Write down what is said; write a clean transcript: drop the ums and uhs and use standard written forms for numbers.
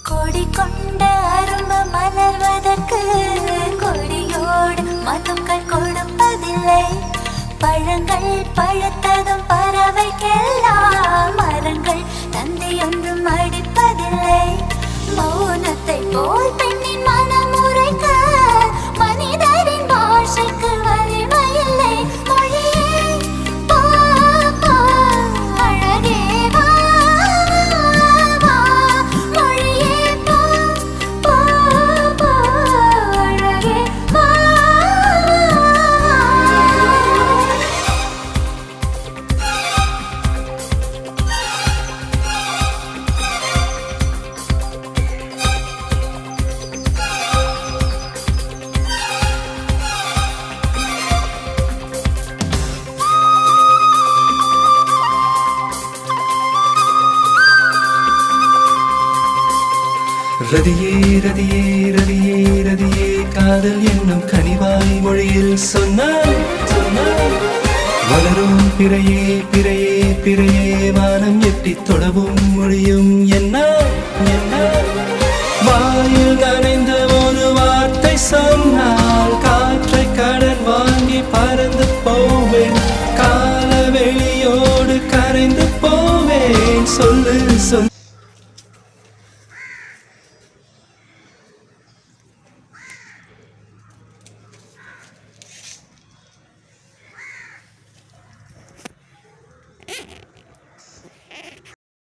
கொடி கொண்ட அரும்பு மலர்வதற்கு கொடியோடு மதுக்கள் கொடுப்பதில்லை. பழங்கள் பழுத்ததும் பறவைக்கெல்லாம் மரங்கள் தந்தை ஒன்றும் அடிப்பதில்லை. மௌனத்தை போல் பெண்ணின் மனம் உரைக்க மனிதரின் பாஷைக்கு வலிமையில்லை. மொழியே போ போ அழகே வா வா, மொழியே போ போ போ அழகே வா. ரதியே ரதியே ரதியே ரதியே காதல் என்னும் கனிவாய் மொழியில் சொன்னாய் சொன்னாய். வளரும் பிறையே பிறையே பிறையே வானம் எட்டி தொடவும் மொழியும் என்ன என்ன. வாயில் நனைந்த ஒரு வார்த்தை சொன்னால்